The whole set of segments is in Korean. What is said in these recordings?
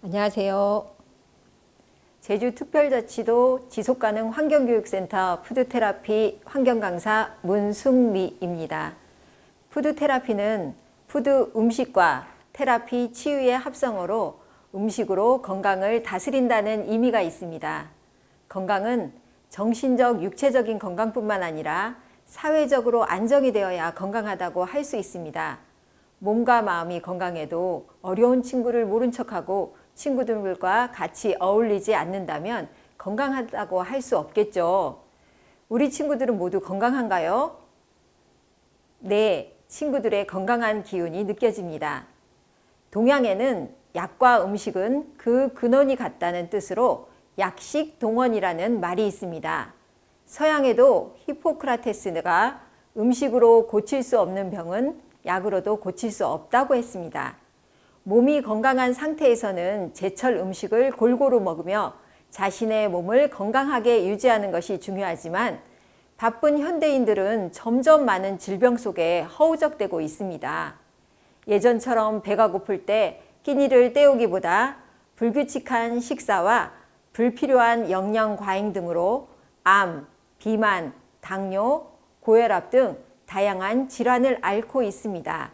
안녕하세요. 제주특별자치도 지속가능 환경교육센터 푸드테라피 환경강사 문숙미입니다. 푸드테라피는 푸드 음식과 테라피 치유의 합성어로 음식으로 건강을 다스린다는 의미가 있습니다. 건강은 정신적, 육체적인 건강뿐만 아니라 사회적으로 안정이 되어야 건강하다고 할 수 있습니다. 몸과 마음이 건강해도 어려운 친구를 모른 척하고 친구들과 같이 어울리지 않는다면 건강하다고 할 수 없겠죠. 우리 친구들은 모두 건강한가요? 네, 친구들의 건강한 기운이 느껴집니다. 동양에는 약과 음식은 그 근원이 같다는 뜻으로 약식동원이라는 말이 있습니다. 서양에도 히포크라테스가 음식으로 고칠 수 없는 병은 약으로도 고칠 수 없다고 했습니다. 몸이 건강한 상태에서는 제철 음식을 골고루 먹으며 자신의 몸을 건강하게 유지하는 것이 중요하지만 바쁜 현대인들은 점점 많은 질병 속에 허우적대고 있습니다. 예전처럼 배가 고플 때 끼니를 때우기보다 불규칙한 식사와 불필요한 영양 과잉 등으로 암, 비만, 당뇨, 고혈압 등 다양한 질환을 앓고 있습니다.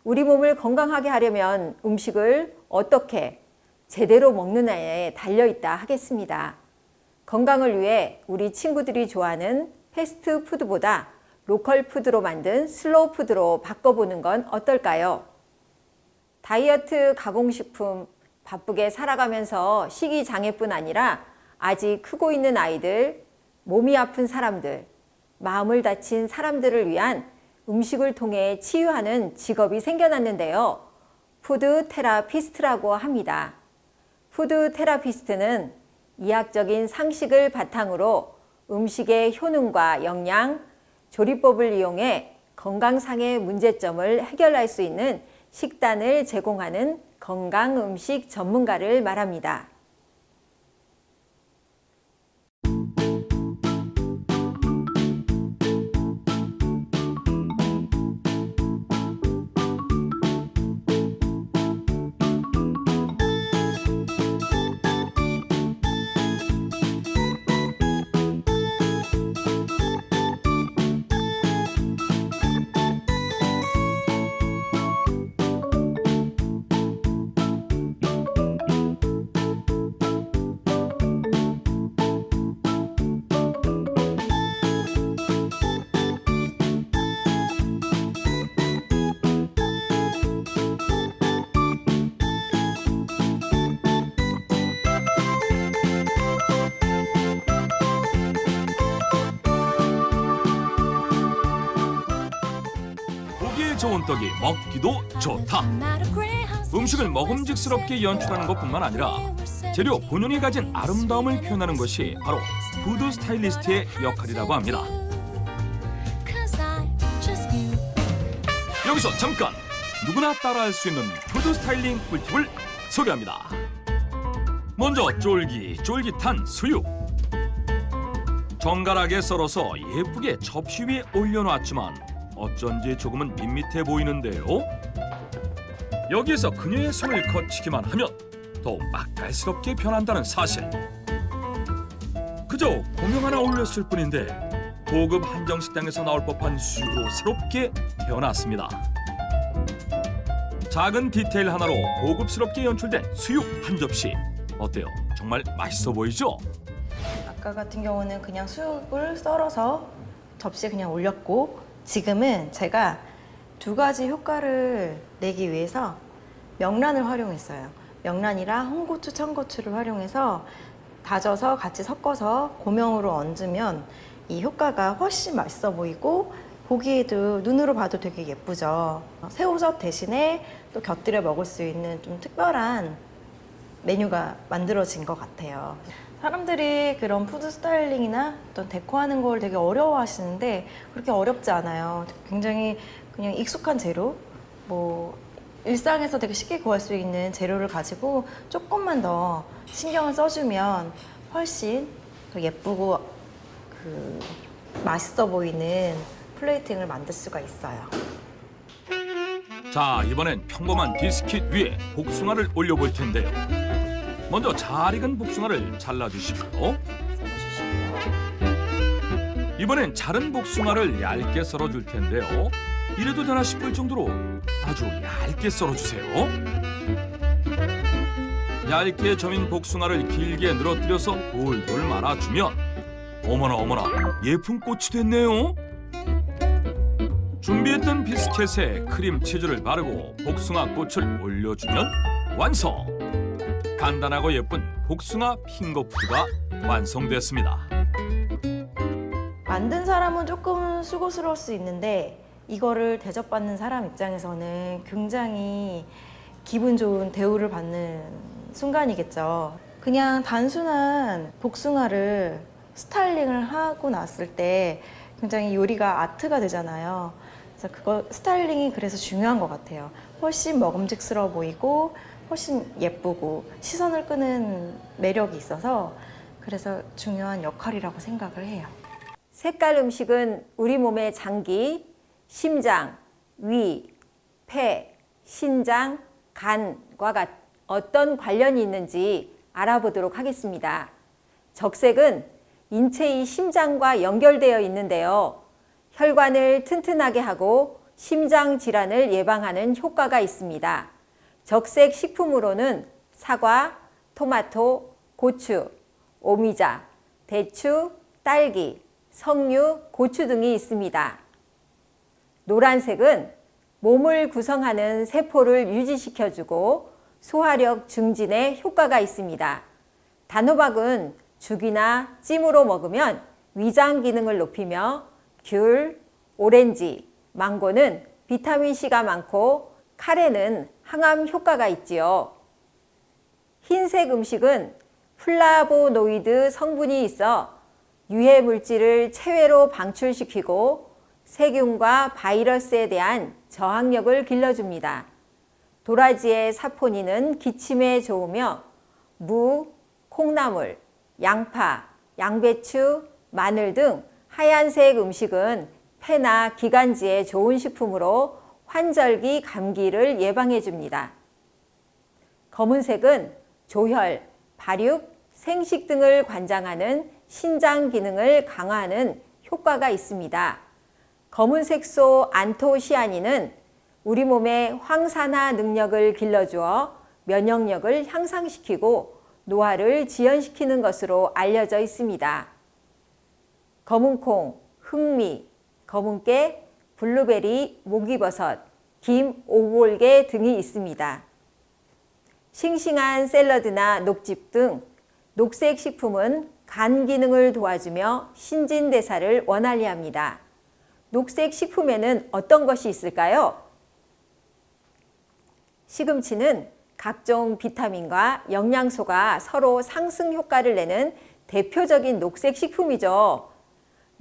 우리 몸을 건강하게 하려면 음식을 어떻게 제대로 먹느냐에 달려있다 하겠습니다. 건강을 위해 우리 친구들이 좋아하는 패스트푸드보다 로컬 푸드로 만든 슬로우 푸드로 바꿔보는 건 어떨까요? 다이어트 가공식품, 바쁘게 살아가면서 식이장애뿐 아니라 아직 크고 있는 아이들, 몸이 아픈 사람들, 마음을 다친 사람들을 위한 음식을 통해 치유하는 직업이 생겨났는데요. 푸드 테라피스트라고 합니다. 푸드 테라피스트는 이학적인 상식을 바탕으로 음식의 효능과 영양, 조리법을 이용해 건강상의 문제점을 해결할 수 있는 식단을 제공하는 건강 음식 전문가를 말합니다. 보기에 좋은 떡이 먹기도 좋다. 음식을 먹음직스럽게 연출하는 것뿐만 아니라 재료 본연이 가진 아름다움을 표현하는 것이 바로 푸드 스타일리스트의 역할이라고 합니다. 여기서 잠깐 누구나 따라할 수 있는 푸드 스타일링 꿀팁을 소개합니다. 먼저 쫄깃쫄깃한 수육. 정갈하게 썰어서 예쁘게 접시 위에 올려놨지만 어쩐지 조금은 밋밋해 보이는데요. 여기에서 그녀의 손을 거치기만 하면 더욱 맛깔스럽게 변한다는 사실. 그저 고명 하나 올렸을 뿐인데 고급 한정식당에서 나올 법한 수육으로 새롭게 태어났습니다. 작은 디테일 하나로 고급스럽게 연출된 수육 한 접시. 어때요? 정말 맛있어 보이죠? 아까 같은 경우는 그냥 수육을 썰어서 접시에 그냥 올렸고, 지금은 제가 두 가지 효과를 내기 위해서 명란을 활용했어요. 명란이랑 홍고추, 청고추를 활용해서 다져서 같이 섞어서 고명으로 얹으면 이 효과가 훨씬 맛있어 보이고 보기에도 눈으로 봐도 되게 예쁘죠. 새우젓 대신에 또 곁들여 먹을 수 있는 좀 특별한 메뉴가 만들어진 것 같아요. 사람들이 그런 푸드 스타일링이나 어떤 데코하는 걸 되게 어려워하시는데 그렇게 어렵지 않아요. 굉장히 그냥 익숙한 재료, 뭐 일상에서 되게 쉽게 구할 수 있는 재료를 가지고 조금만 더 신경을 써주면 훨씬 더 예쁘고 맛있어 보이는 플레이팅을 만들 수가 있어요. 자, 이번엔 평범한 비스킷 위에 복숭아를 올려볼 텐데요. 먼저 잘 익은 복숭아를 잘라주시고요. 이번엔 자른 복숭아를 얇게 썰어줄 텐데요. 이래도 되나 싶을 정도로 아주 얇게 썰어주세요. 얇게 저민 복숭아를 길게 늘어뜨려서 돌돌 말아주면 어머나 어머나 예쁜 꽃이 됐네요. 준비했던 비스켓에 크림치즈를 바르고 복숭아 꽃을 올려주면 완성! 간단하고 예쁜 복숭아 핑거푸드가 완성됐습니다. 만든 사람은 조금 수고스러울 수 있는데 이거를 대접받는 사람 입장에서는 굉장히 기분 좋은 대우를 받는 순간이겠죠. 그냥 단순한 복숭아를 스타일링을 하고 났을 때 굉장히 요리가 아트가 되잖아요. 그래서 그거 스타일링이 그래서 중요한 것 같아요. 훨씬 먹음직스러워 보이고 훨씬 예쁘고 시선을 끄는 매력이 있어서 그래서 중요한 역할이라고 생각을 해요. 색깔 음식은 우리 몸의 장기, 심장, 위, 폐, 신장, 간과 어떤 관련이 있는지 알아보도록 하겠습니다. 적색은 인체의 심장과 연결되어 있는데요. 혈관을 튼튼하게 하고 심장 질환을 예방하는 효과가 있습니다. 적색 식품으로는 사과, 토마토, 고추, 오미자, 대추, 딸기, 석류, 고추 등이 있습니다. 노란색은 몸을 구성하는 세포를 유지시켜주고 소화력 증진에 효과가 있습니다. 단호박은 죽이나 찜으로 먹으면 위장 기능을 높이며 귤, 오렌지, 망고는 비타민C가 많고 카레는 항암 효과가 있지요. 흰색 음식은 플라보노이드 성분이 있어 유해 물질을 체외로 방출시키고 세균과 바이러스에 대한 저항력을 길러줍니다. 도라지의 사포닌은 기침에 좋으며 무, 콩나물, 양파, 양배추, 마늘 등 하얀색 음식은 폐나 기관지에 좋은 식품으로 환절기 감기를 예방해 줍니다. 검은색은 조혈, 발육, 생식 등을 관장하는 신장 기능을 강화하는 효과가 있습니다. 검은색소 안토시아닌은 우리 몸의 황산화 능력을 길러주어 면역력을 향상시키고 노화를 지연시키는 것으로 알려져 있습니다. 검은콩, 흑미, 검은깨, 블루베리, 목이버섯, 김, 오골계 등이 있습니다. 싱싱한 샐러드나 녹즙 등 녹색 식품은 간 기능을 도와주며 신진대사를 원활히 합니다. 녹색 식품에는 어떤 것이 있을까요? 시금치는 각종 비타민과 영양소가 서로 상승 효과를 내는 대표적인 녹색 식품이죠.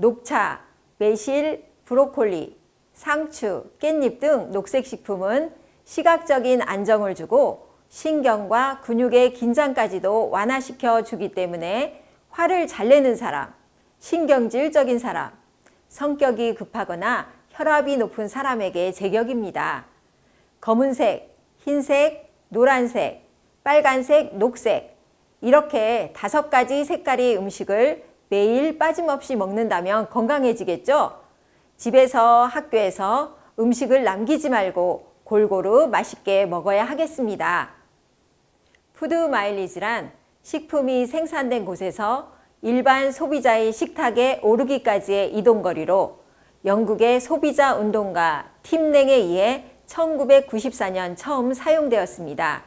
녹차, 매실, 브로콜리, 상추, 깻잎 등 녹색 식품은 시각적인 안정을 주고 신경과 근육의 긴장까지도 완화시켜 주기 때문에 화를 잘 내는 사람, 신경질적인 사람, 성격이 급하거나 혈압이 높은 사람에게 제격입니다. 검은색, 흰색, 노란색, 빨간색, 녹색 이렇게 5가지 색깔의 음식을 매일 빠짐없이 먹는다면 건강해지겠죠? 집에서 학교에서 음식을 남기지 말고 골고루 맛있게 먹어야 하겠습니다. 푸드 마일리지란 식품이 생산된 곳에서 일반 소비자의 식탁에 오르기까지의 이동거리로 영국의 소비자 운동가 팀랭에 의해 1994년 처음 사용되었습니다.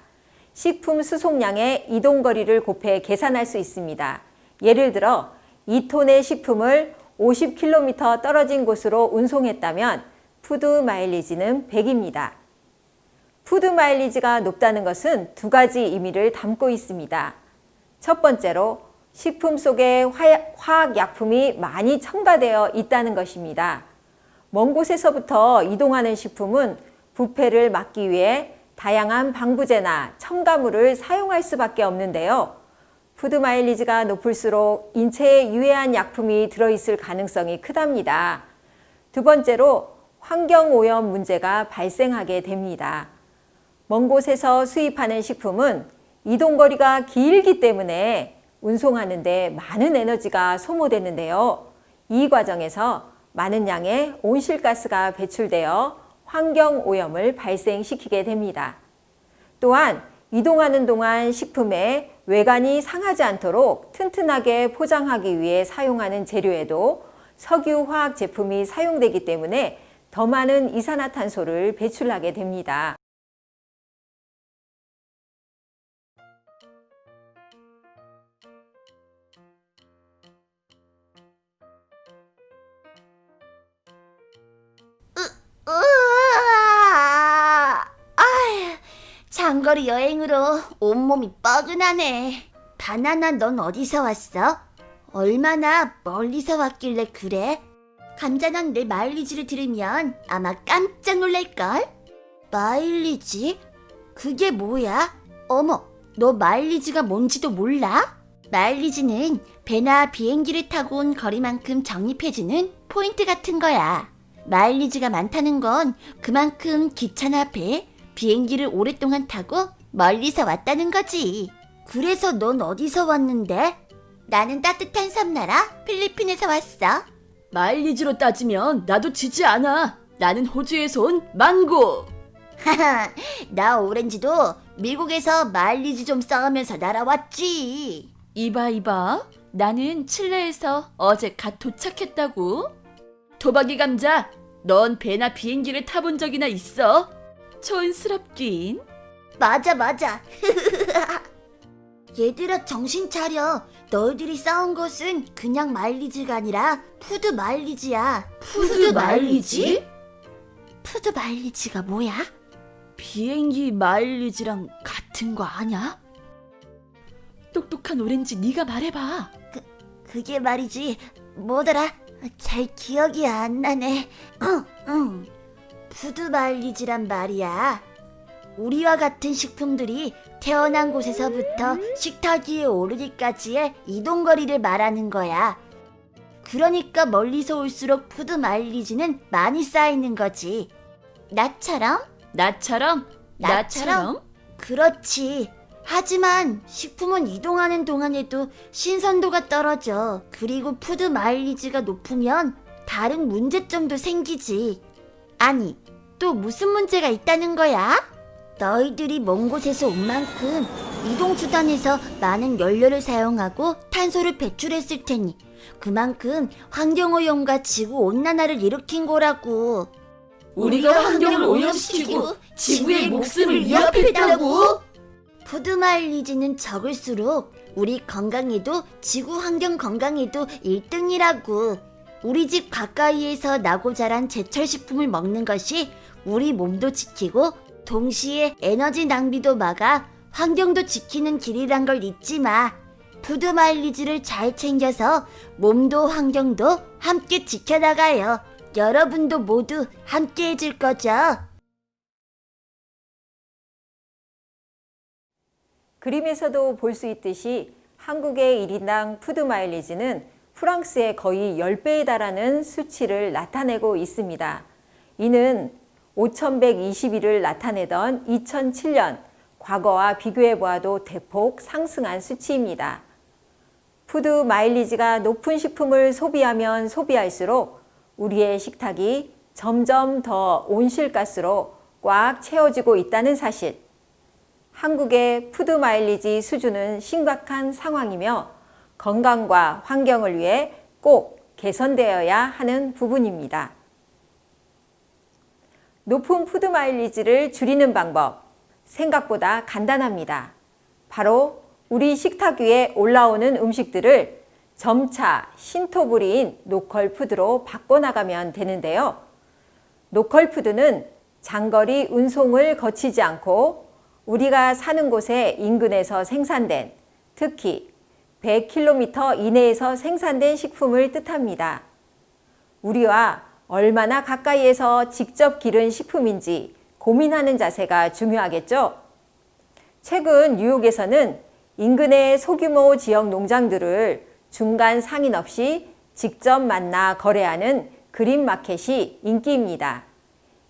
식품 수송량의 이동거리를 곱해 계산할 수 있습니다. 예를 들어 2톤의 식품을 50km 떨어진 곳으로 운송했다면 푸드 마일리지는 100입니다. 푸드 마일리지가 높다는 것은 2가지 의미를 담고 있습니다. 첫 번째로 식품 속에 화학약품이 많이 첨가되어 있다는 것입니다. 먼 곳에서부터 이동하는 식품은 부패를 막기 위해 다양한 방부제나 첨가물을 사용할 수밖에 없는데요. 푸드 마일리지가 높을수록 인체에 유해한 약품이 들어있을 가능성이 크답니다. 두 번째로 환경오염 문제가 발생하게 됩니다. 먼 곳에서 수입하는 식품은 이동거리가 길기 때문에 운송하는 데 많은 에너지가 소모되는데요. 이 과정에서 많은 양의 온실가스가 배출되어 환경오염을 발생시키게 됩니다. 또한 이동하는 동안 식품의 외관이 상하지 않도록 튼튼하게 포장하기 위해 사용하는 재료에도 석유화학 제품이 사용되기 때문에 더 많은 이산화탄소를 배출하게 됩니다. 장거리 여행으로 온몸이 뻐근하네. 바나나, 넌 어디서 왔어? 얼마나 멀리서 왔길래 그래? 감자, 넌 내 마일리지를 들으면 아마 깜짝 놀랄걸? 마일리지? 그게 뭐야? 어머, 너 마일리지가 뭔지도 몰라? 마일리지는 배나 비행기를 타고 온 거리만큼 적립해주는 포인트 같은 거야. 마일리지가 많다는 건 그만큼 기차나 배, 비행기를 오랫동안 타고 멀리서 왔다는 거지. 그래서 넌 어디서 왔는데? 나는 따뜻한 섬나라 필리핀에서 왔어. 마일리지로 따지면 나도 지지 않아. 나는 호주에서 온 망고. 하하, 나 오렌지도 미국에서 마일리지 좀 쌓으면서 날아왔지. 이봐. 나는 칠레에서 어제 갓 도착했다고. 토박이 감자, 넌 배나 비행기를 타본 적이나 있어? 촌스럽긴. 맞아. 얘들아, 정신 차려. 너희들이 쌓은 것은 그냥 마일리지가 아니라 푸드 마일리지야. 푸드 마일리지? 푸드 마일리지가 뭐야? 비행기 마일리지랑 같은 거 아냐? 똑똑한 오렌지, 네가 말해봐. 그게 말이지. 뭐더라? 잘 기억이 안 나네. 응. 푸드 마일리지란 말이야. 우리와 같은 식품들이 태어난 곳에서부터 식탁 위에 오르기까지의 이동거리를 말하는 거야. 그러니까 멀리서 올수록 푸드 마일리지는 많이 쌓이는 거지. 나처럼? 나처럼? 그렇지. 하지만 식품은 이동하는 동안에도 신선도가 떨어져. 그리고 푸드 마일리지가 높으면 다른 문제점도 생기지. 아니, 또 무슨 문제가 있다는 거야? 너희들이 먼 곳에서 온 만큼 이동수단에서 많은 연료를 사용하고 탄소를 배출했을 테니 그만큼 환경오염과 지구온난화를 일으킨 거라고. 우리가 환경을 오염시키고 지구의 목숨을 위협했다고? 푸드 마일리지는 적을수록 우리 건강에도 지구 환경 건강에도 1등이라고. 우리 집 가까이에서 나고 자란 제철 식품을 먹는 것이 우리 몸도 지키고 동시에 에너지 낭비도 막아 환경도 지키는 길이란 걸 잊지 마. 푸드 마일리지를 잘 챙겨서 몸도 환경도 함께 지켜나가요. 여러분도 모두 함께 해줄 거죠? 그림에서도 볼 수 있듯이 한국의 1인당 푸드 마일리지는 프랑스의 거의 10배에 달하는 수치를 나타내고 있습니다. 이는 5,121을 나타내던 2007년 과거와 비교해 보아도 대폭 상승한 수치입니다. 푸드 마일리지가 높은 식품을 소비하면 소비할수록 우리의 식탁이 점점 더 온실가스로 꽉 채워지고 있다는 사실. 한국의 푸드 마일리지 수준은 심각한 상황이며 건강과 환경을 위해 꼭 개선되어야 하는 부분입니다. 높은 푸드 마일리지를 줄이는 방법, 생각보다 간단합니다. 바로 우리 식탁 위에 올라오는 음식들을 점차 신토부리인 로컬 푸드로 바꿔나가면 되는데요. 로컬 푸드는 장거리 운송을 거치지 않고 우리가 사는 곳의 인근에서 생산된, 특히 100km 이내에서 생산된 식품을 뜻합니다. 우리와 얼마나 가까이에서 직접 기른 식품인지 고민하는 자세가 중요하겠죠? 최근 뉴욕에서는 인근의 소규모 지역 농장들을 중간 상인 없이 직접 만나 거래하는 그린 마켓이 인기입니다.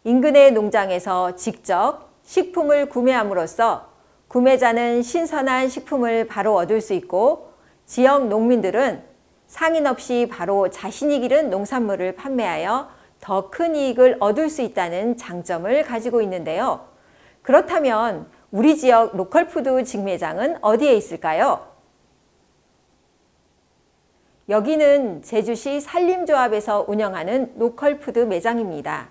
인근의 농장에서 직접 식품을 구매함으로써 구매자는 신선한 식품을 바로 얻을 수 있고 지역 농민들은 상인 없이 바로 자신이 기른 농산물을 판매하여 더 큰 이익을 얻을 수 있다는 장점을 가지고 있는데요. 그렇다면 우리 지역 로컬푸드 직매장은 어디에 있을까요? 여기는 제주시 산림조합에서 운영하는 로컬푸드 매장입니다.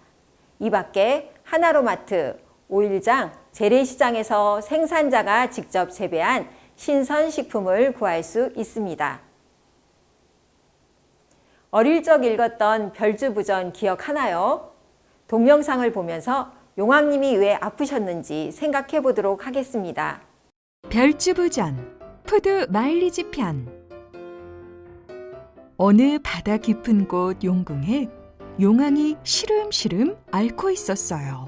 이 밖에 하나로마트, 오일장, 재래시장에서 생산자가 직접 재배한 신선식품을 구할 수 있습니다. 어릴 적 읽었던 별주부전 기억하나요? 동영상을 보면서 용왕님이 왜 아프셨는지 생각해 보도록 하겠습니다. 별주부전 푸드 마일리지 편. 어느 바다 깊은 곳 용궁에 용왕이 시름시름 앓고 있었어요.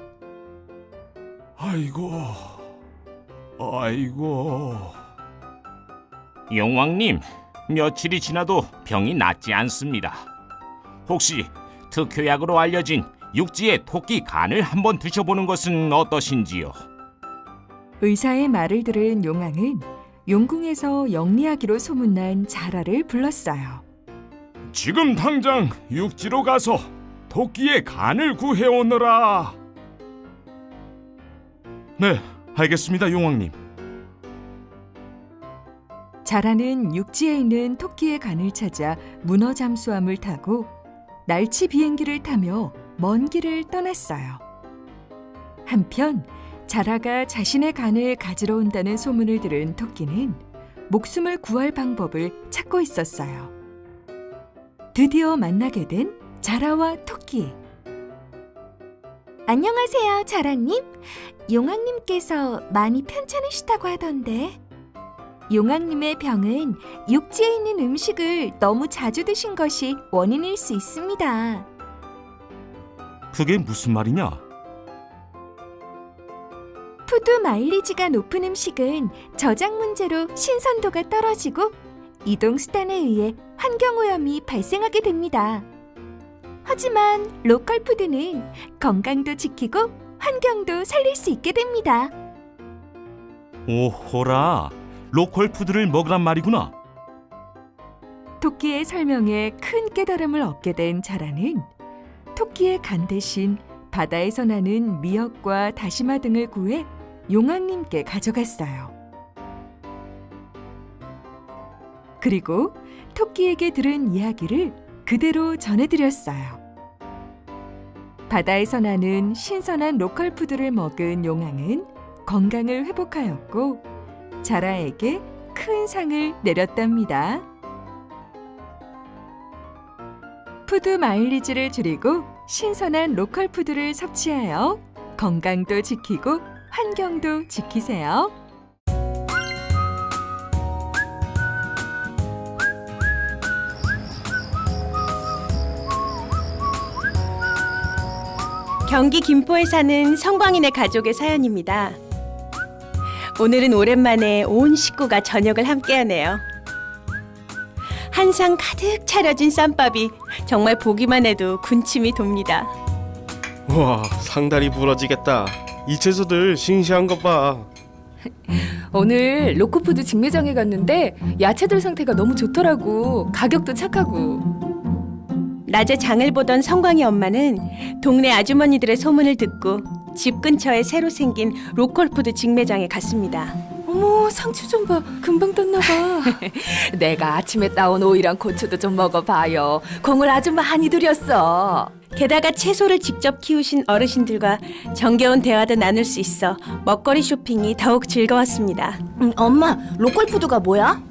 아이고, 아이고. 용왕님, 며칠이 지나도 병이 낫지 않습니다. 혹시 특효약으로 알려진 육지의 토끼 간을 한번 드셔보는 것은 어떠신지요? 의사의 말을 들은 용왕은 용궁에서 영리하기로 소문난 자라를 불렀어요. 지금 당장 육지로 가서 토끼의 간을 구해오너라. 네, 알겠습니다, 용왕님. 자라는 육지에 있는 토끼의 간을 찾아 문어 잠수함을 타고 날치 비행기를 타며 먼 길을 떠났어요. 한편 자라가 자신의 간을 가지러 온다는 소문을 들은 토끼는 목숨을 구할 방법을 찾고 있었어요. 드디어 만나게 된 자라와 토끼. 안녕하세요, 자라님. 용왕님께서 많이 편찮으시다고 하던데. 용왕님의 병은 육지에 있는 음식을 너무 자주 드신 것이 원인일 수 있습니다. 그게 무슨 말이냐? 푸드 마일리지가 높은 음식은 저장 문제로 신선도가 떨어지고 이동 수단에 의해 환경오염이 발생하게 됩니다. 하지만 로컬 푸드는 건강도 지키고 환경도 살릴 수 있게 됩니다. 오호라, 로컬 푸드를 먹으란 말이구나. 토끼의 설명에 큰 깨달음을 얻게 된 자라는 토끼의 간 대신 바다에서 나는 미역과 다시마 등을 구해 용왕님께 가져갔어요. 그리고 토끼에게 들은 이야기를 그대로 전해드렸어요. 바다에서 나는 신선한 로컬 푸드를 먹은 용왕은 건강을 회복하였고 자라에게 큰 상을 내렸답니다. 푸드 마일리지를 줄이고 신선한 로컬 푸드를 섭취하여 건강도 지키고 환경도 지키세요. 경기 김포에 사는 성광인의 가족의 사연입니다. 오늘은 오랜만에 온 식구가 저녁을 함께하네요. 한 상 가득 차려진 쌈밥이 정말 보기만 해도 군침이 돕니다. 와, 상다리 부러지겠다. 이 채소들 싱싱한 것 봐. 오늘 로코푸드 직매장에 갔는데 야채들 상태가 너무 좋더라고. 가격도 착하고. 낮에 장을 보던 성광이 엄마는 동네 아주머니들의 소문을 듣고 집 근처에 새로 생긴 로컬푸드 직매장에 갔습니다. 어머, 상추 좀 봐. 금방 떴나 봐. 내가 아침에 따온 오이랑 고추도 좀 먹어봐요. 공을 아주 많이 들였어. 게다가 채소를 직접 키우신 어르신들과 정겨운 대화도 나눌 수 있어 먹거리 쇼핑이 더욱 즐거웠습니다. 엄마, 로컬푸드가 뭐야?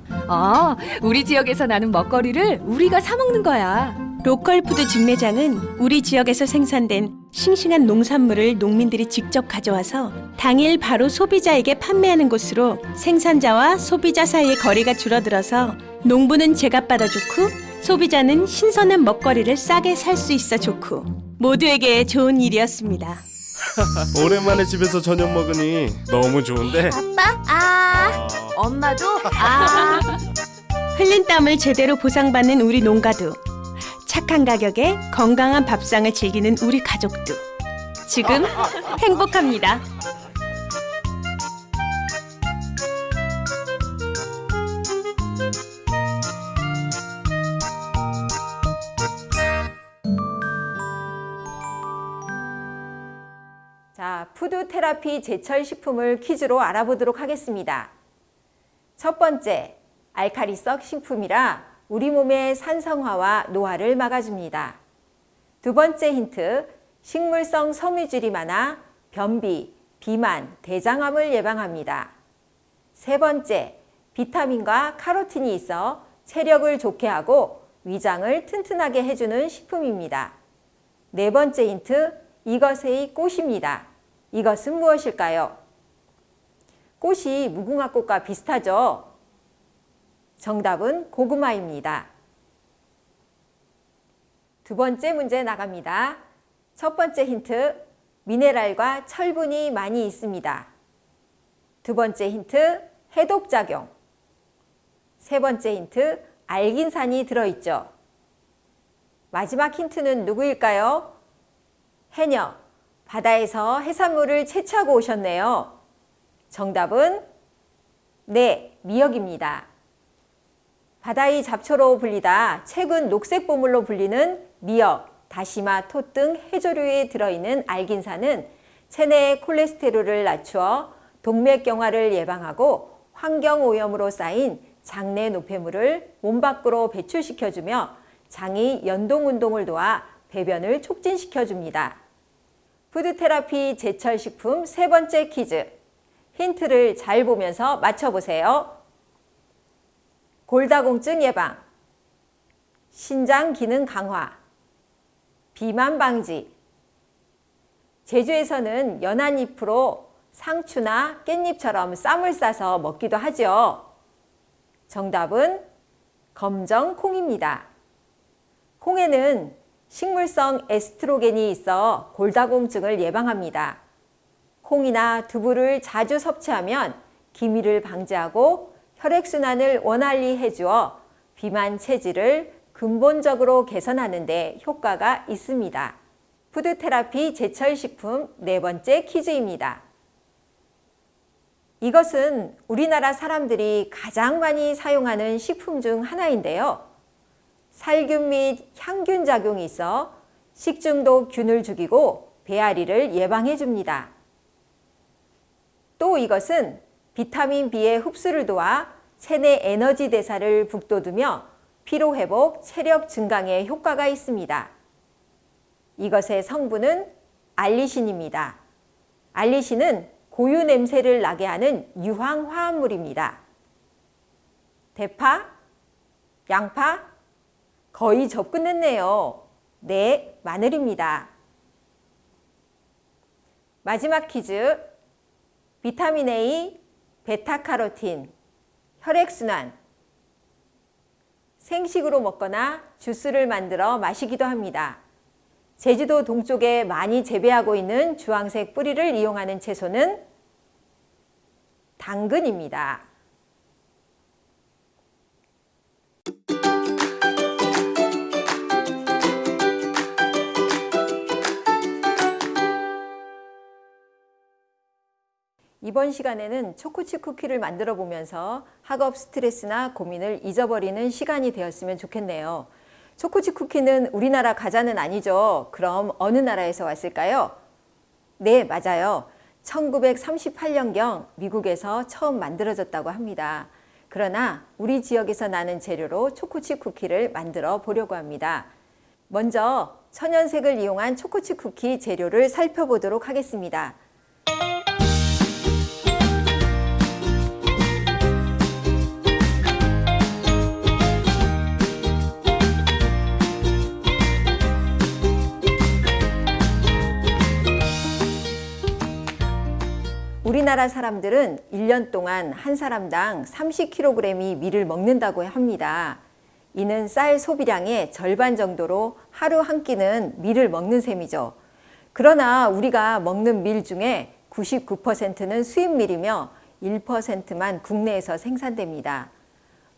우리 지역에서 나는 먹거리를 우리가 사 먹는 거야. 로컬푸드 직매장은 우리 지역에서 생산된 싱싱한 농산물을 농민들이 직접 가져와서 당일 바로 소비자에게 판매하는 곳으로 생산자와 소비자 사이의 거리가 줄어들어서 농부는 제값받아 좋고 소비자는 신선한 먹거리를 싸게 살 수 있어 좋고 모두에게 좋은 일이었습니다. 오랜만에 집에서 저녁 먹으니 너무 좋은데. 아빠, 엄마도 흘린 땀을 제대로 보상받는 우리 농가도 착한 가격에 건강한 밥상을 즐기는 우리 가족도 지금 행복합니다. 자, 푸드 테라피 제철 식품을 퀴즈로 알아보도록 하겠습니다. 첫 번째, 알칼리성 식품이라 우리 몸의 산성화와 노화를 막아줍니다. 두 번째 힌트, 식물성 섬유질이 많아 변비, 비만, 대장암을 예방합니다. 세 번째, 비타민과 카로틴이 있어 체력을 좋게 하고 위장을 튼튼하게 해주는 식품입니다. 네 번째 힌트, 이것의 꽃입니다. 이것은 무엇일까요? 꽃이 무궁화 꽃과 비슷하죠? 정답은 고구마입니다. 두 번째 문제 나갑니다. 첫 번째 힌트, 미네랄과 철분이 많이 있습니다. 두 번째 힌트, 해독작용. 세 번째 힌트, 알긴산이 들어있죠. 마지막 힌트는 누구일까요? 해녀, 바다에서 해산물을 채취하고 오셨네요. 정답은 네, 미역입니다. 바다의 잡초로 불리다 최근 녹색 보물로 불리는 미역, 다시마, 톳 등 해조류에 들어있는 알긴산은 체내의 콜레스테롤을 낮추어 동맥경화를 예방하고 환경오염으로 쌓인 장내 노폐물을 몸 밖으로 배출시켜주며 장이 연동운동을 도와 배변을 촉진시켜줍니다. 푸드테라피 제철식품 세 번째 퀴즈. 힌트를 잘 보면서 맞춰보세요. 골다공증 예방, 신장 기능 강화, 비만 방지. 제주에서는 연한 잎으로 상추나 깻잎처럼 쌈을 싸서 먹기도 하죠. 정답은 검정콩입니다. 콩에는 식물성 에스트로겐이 있어 골다공증을 예방합니다. 콩이나 두부를 자주 섭취하면 기미를 방지하고 혈액순환을 원활히 해주어 비만 체질을 근본적으로 개선하는 데 효과가 있습니다. 푸드테라피 제철식품 네 번째 퀴즈입니다. 이것은 우리나라 사람들이 가장 많이 사용하는 식품 중 하나인데요. 살균 및 향균 작용이 있어 식중독균을 죽이고 배앓이를 예방해 줍니다. 또 이것은 비타민 B의 흡수를 도와 체내 에너지 대사를 북돋우며 피로회복, 체력 증강에 효과가 있습니다. 이것의 성분은 알리신입니다. 알리신은 고유 냄새를 나게 하는 유황 화합물입니다. 대파? 양파? 거의 접근했네요. 네, 마늘입니다. 마지막 퀴즈. 비타민 A, 베타카로틴, 혈액순환. 생식으로 먹거나 주스를 만들어 마시기도 합니다. 제주도 동쪽에 많이 재배하고 있는 주황색 뿌리를 이용하는 채소는 당근입니다. 이번 시간에는 초코칩 쿠키를 만들어 보면서 학업 스트레스나 고민을 잊어버리는 시간이 되었으면 좋겠네요. 초코칩 쿠키는 우리나라 과자는 아니죠. 그럼 어느 나라에서 왔을까요? 네, 맞아요. 1938년경 미국에서 처음 만들어졌다고 합니다. 그러나 우리 지역에서 나는 재료로 초코칩 쿠키를 만들어 보려고 합니다. 먼저 천연색을 이용한 초코칩 쿠키 재료를 살펴보도록 하겠습니다. 우리나라 사람들은 1년 동안 한 사람당 30kg이 밀을 먹는다고 합니다. 이는 쌀 소비량의 절반 정도로 하루 한 끼는 밀을 먹는 셈이죠. 그러나 우리가 먹는 밀 중에 99%는 수입밀이며 1%만 국내에서 생산됩니다.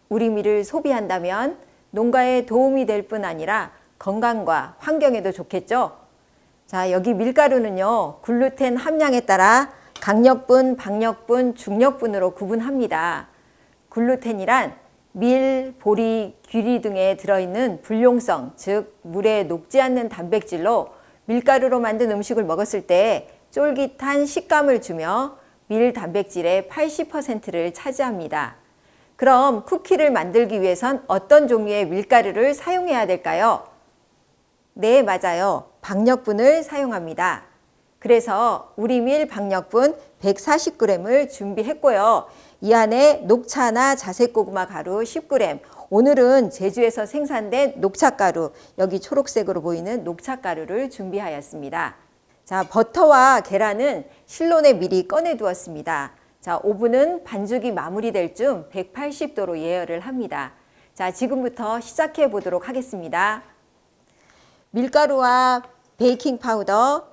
우리 밀을 소비한다면 농가에 도움이 될 뿐 아니라 건강과 환경에도 좋겠죠? 자, 여기 밀가루는요, 글루텐 함량에 따라 강력분, 박력분, 중력분으로 구분합니다. 글루텐이란 밀, 보리, 귀리 등에 들어있는 불용성, 즉 물에 녹지 않는 단백질로 밀가루로 만든 음식을 먹었을 때 쫄깃한 식감을 주며 밀 단백질의 80%를 차지합니다. 그럼 쿠키를 만들기 위해선 어떤 종류의 밀가루를 사용해야 될까요? 네, 맞아요. 박력분을 사용합니다. 그래서 우리밀 박력분 140g을 준비했고요. 이 안에 녹차나 자색고구마 가루 10g, 오늘은 제주에서 생산된 녹차가루, 여기 초록색으로 보이는 녹차가루를 준비하였습니다. 자, 버터와 계란은 실온에 미리 꺼내 두었습니다. 자, 오븐은 반죽이 마무리될 쯤 180도로 예열을 합니다. 자, 지금부터 시작해 보도록 하겠습니다. 밀가루와 베이킹 파우더,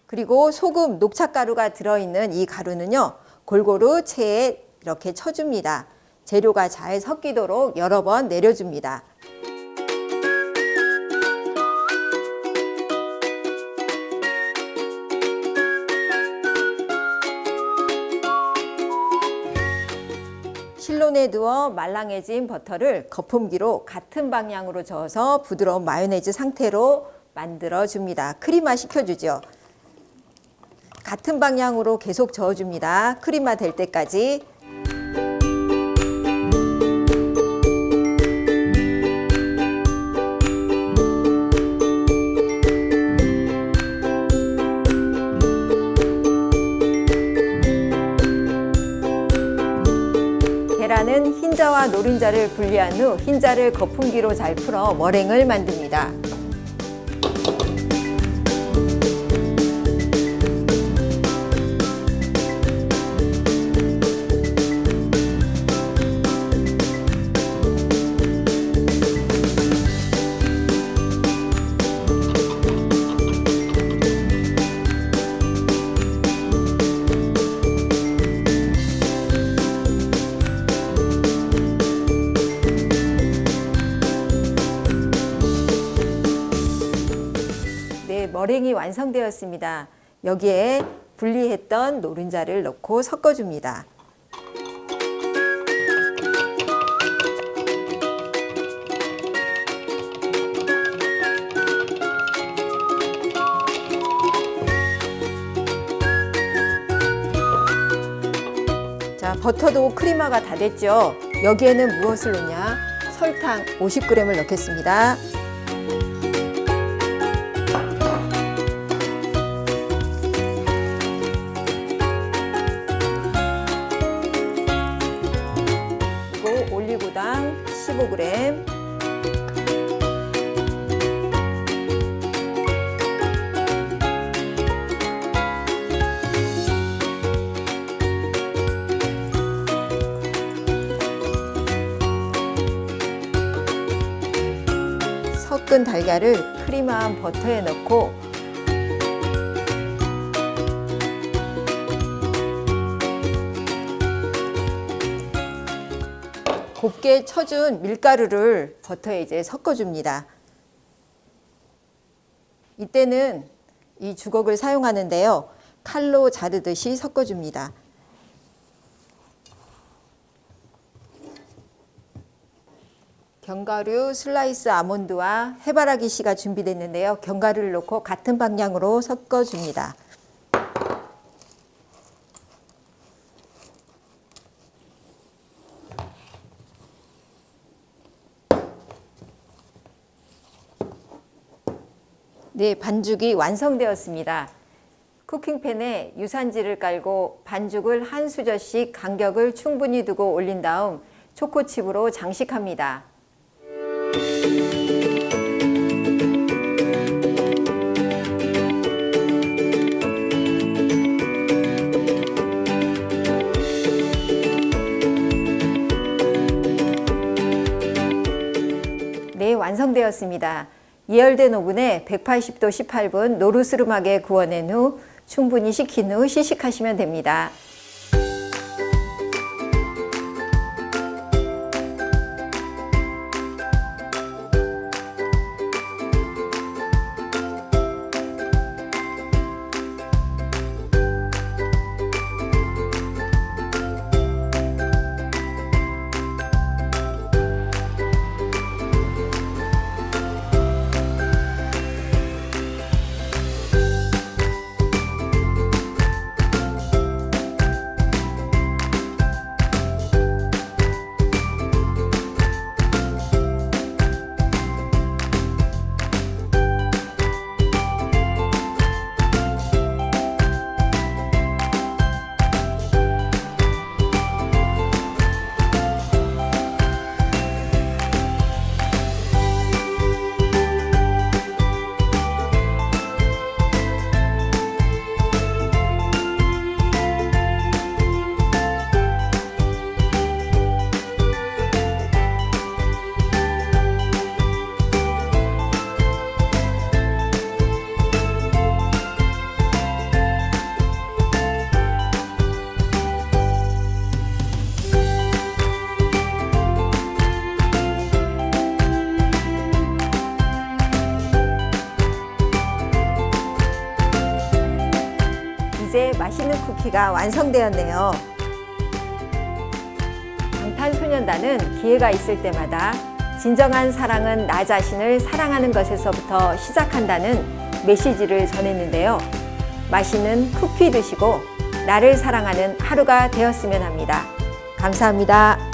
그리고 소금, 녹차가루가 들어있는 이 가루는요, 골고루 체에 이렇게 쳐줍니다. 재료가 잘 섞이도록 여러 번 내려줍니다. 실온에 두어 말랑해진 버터를 거품기로 같은 방향으로 저어서 부드러운 마요네즈 상태로 만들어줍니다. 크림화 시켜주죠. 같은 방향으로 계속 저어줍니다. 크림화 될 때까지. 계란은 흰자와 노른자를 분리한 후 흰자를 거품기로 잘 풀어 머랭을 만듭니다. 머랭이 완성되었습니다. 여기에 분리했던 노른자를 넣고 섞어줍니다. 자, 버터도 크림화가 다 됐죠. 여기에는 무엇을 넣냐? 설탕 50g을 넣겠습니다. 올리고당 15g, 섞은 달걀을 크림한 버터에 넣고 곱게 쳐준 밀가루를 버터에 이제 섞어줍니다. 이때는 이 주걱을 사용하는데요. 칼로 자르듯이 섞어줍니다. 견과류, 슬라이스 아몬드와 해바라기 씨가 준비됐는데요. 견과류를 넣고 같은 방향으로 섞어줍니다. 네, 반죽이 완성되었습니다. 쿠킹팬에 유산지를 깔고 반죽을 한 수저씩 간격을 충분히 두고 올린 다음 초코칩으로 장식합니다. 네, 완성되었습니다. 예열된 오븐에 180도 18분 노르스름하게 구워낸 후 충분히 식힌 후 시식하시면 됩니다. 이렇게 맛있는 쿠키가 완성되었네요. 방탄소년단은 기회가 있을 때마다 진정한 사랑은 나 자신을 사랑하는 것에서부터 시작한다는 메시지를 전했는데요. 맛있는 쿠키 드시고 나를 사랑하는 하루가 되었으면 합니다. 감사합니다.